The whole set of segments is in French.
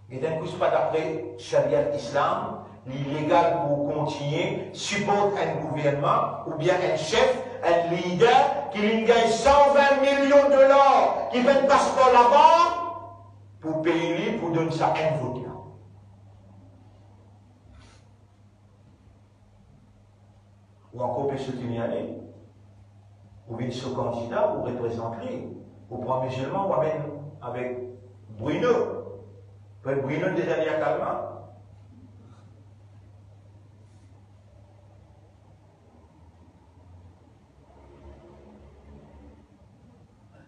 Et d'un coup, pas d'après Sharia Islam, l'illégal pour continuer, supporte un gouvernement ou bien un chef, un leader qui gagne 120 millions de dollars, qui fait un passeport là-bas pour payer, pour donner ça un vote là. Ou encore peut soutenir aller, ou bien ce candidat, ou représenter, ou prendre musulman, ou même avec Bruno. Bruno des années à Calma.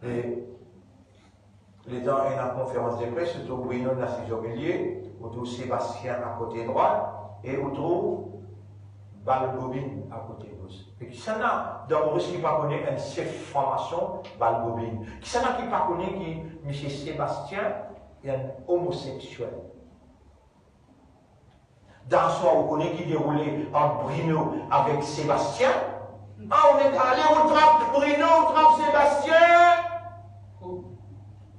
Et les gens ont une conférence de presse, surtout Bruno de la César-Bélier, autour Sébastien à côté droit, et autour Balbobine à côté gauche. Et qui s'en a, dans le qui pas connaît une chef formation Balbobine. Qui s'en a qui pas connaît qui, M. Sébastien, est un homosexuel. Dans ce on connaît qui déroulait entre Bruno avec Sébastien. Ah, on est allé au trappe Bruno, au trappe Sébastien.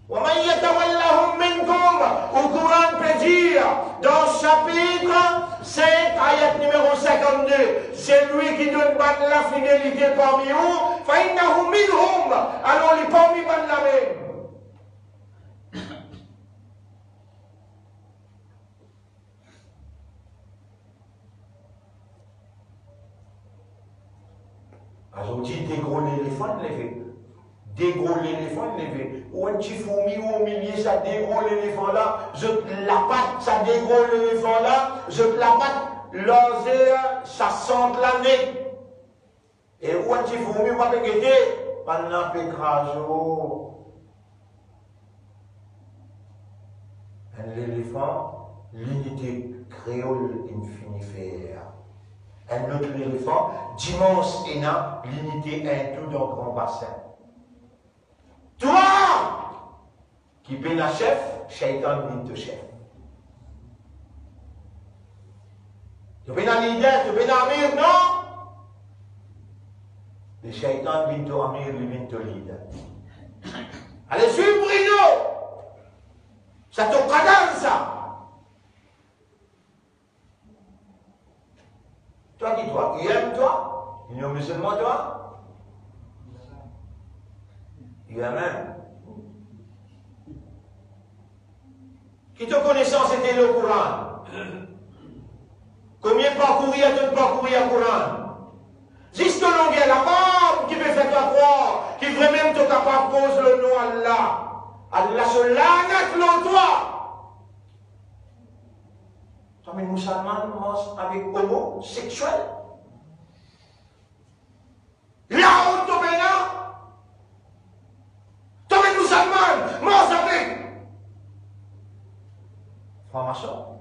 وَمَنْ يَتَوَلَّهُمْ مِنْكُمْ, au Coran peut dire, dans chapitre 5, ayat numéro 52, c'est lui qui donne la fidélité parmi vous, فَإِنَّهُ مِنْهُمْ, alors les parmi la même. Aujourd'hui, des gros éléphants levés. Des gros éléphants levés. Ou un petit fourmi au milieu, ça des gros éléphants là, je la patte, ça des gros éléphants là, je la patte, l'oser, ça sente l'année. Et ou un petit fourmi, ou avec été, pendant pécrageau. Un éléphant, l'unité créole infinifère. Un autre éléphant, d'immense énorme, l'unité un tout dans le grand bassin. Toi, qui est la chef, Shaitan vient te chef. Tu es un leader, tu es un amir, non? Le Shaitan vient te amir, lui vient te leader. Allez, suis Bruno! Ça te cadence, ça! Toi, dis-toi, il aime toi? Il est musulman, toi? Il aime même. Qui te connaissance était le Coran? Combien parcourir à te parcourir le Coran? Juste longueur la femme qui peut faire ta croire, qui vraiment te capable de poser le nom Allah. Allah se lâne toi. Les musulmans mangent avec homosexuel. Là où tu es là, les musulmans mangent avec franc-maçon.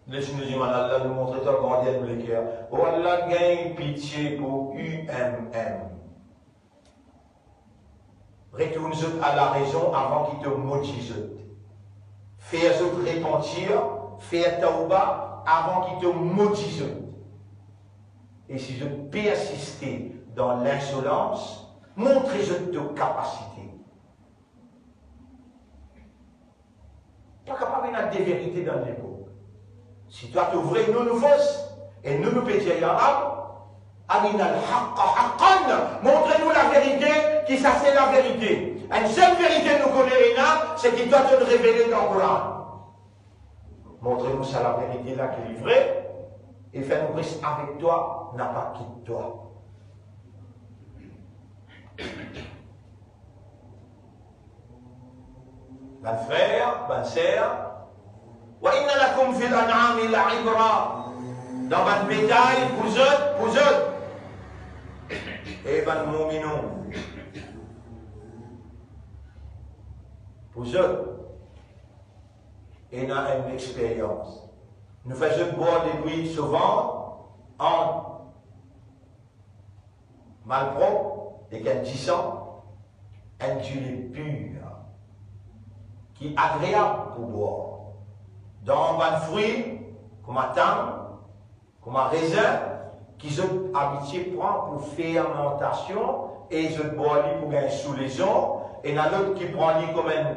Laisse-nous dire, Allah nous montre ta gardien de l'équerre. Oh Allah gagne pitié pour UMM. Retourne-vous à la raison avant qu'il te maudisse. Fais-vous repentir, fais tauba avant qu'il te maudisse. Et si je persistais dans l'insolence, montrez-vous de capacité. Pas capable de des vérités dans l'époque. Si toi tu ouvres nous fausses et nous pétions l'arabe, montrez-nous la vérité, qui ça c'est la vérité. Une seule vérité nous connaît, c'est qu'il doit te révéler dans le Coran. Montrez-nous ça la vérité là qui est vraie, et fais-nous rester avec toi, n'a pas quitté toi. Ben frère, ben sœur, wa inna lakum fil an'ami la'ibra. Dans votre bétail, vous autres, et ben mu'minun. Vous autres, et on a une expérience. Nous faisons boire des bruits souvent en malpropre et qu'indissant, un jus pur, qui est agréable pour boire. Dans un fruit, comme un tang, comme un raisin, qui sont habitués pour fermentation et ils ont boire pour gagner sous les eaux et il y a l'autre qui prend comme une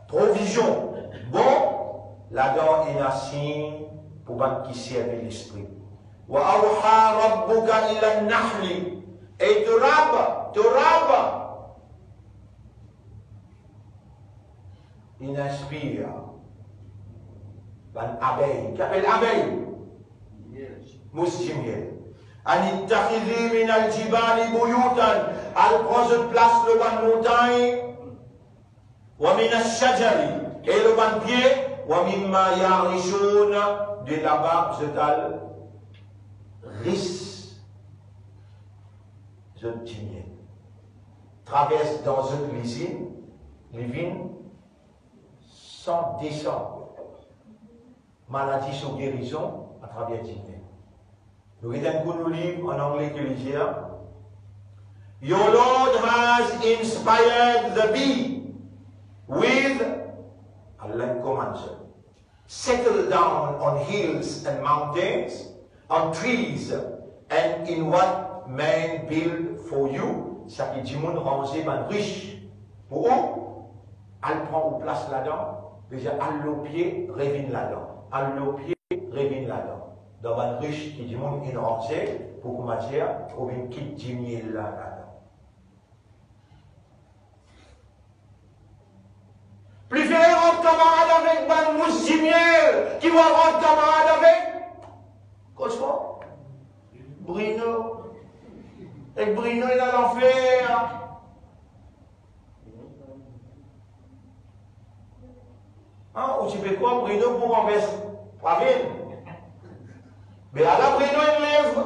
provision. Bon, là-dedans il y a un signe pour qui servent l'esprit. Wa awha rabbuka ila an-nahli et turaba il inspire une abeille qui appelle abeille mousse jimiel an ittakhidhi min al-jibali buyutan elle prend cette place le ban montagne wa min ash-shajari et le ban pied wa mimma yarishun de là-bas zetal ris zone jimiel traverse dans une usine les vignes sans descendre maladie sur guérison à travers Jimé. Nous avons un livre en anglais que les Your Lord has inspired the bee with a land command. Settle down on hills and mountains, on trees, and in what man build for you. Ça qui dit mon rangé ban riche. Pour où? Elle prend une place là-dedans. Déjà, elle le pied, revient là-dedans. Elle le pied, revient là-dedans. Dans un riche qui dit mon une rangée, pour qu'on matière, ou bien qui dit là-dedans. Plus faire rendre camarade avec ban mousse miel, qui va rendre camarade avec Cosmo, Bruno. Et Bruno, il a l'enfer. Hein, ou tu fais quoi, Bruno, pour renverser? Pas bien. Mais à la Bruno, il lève.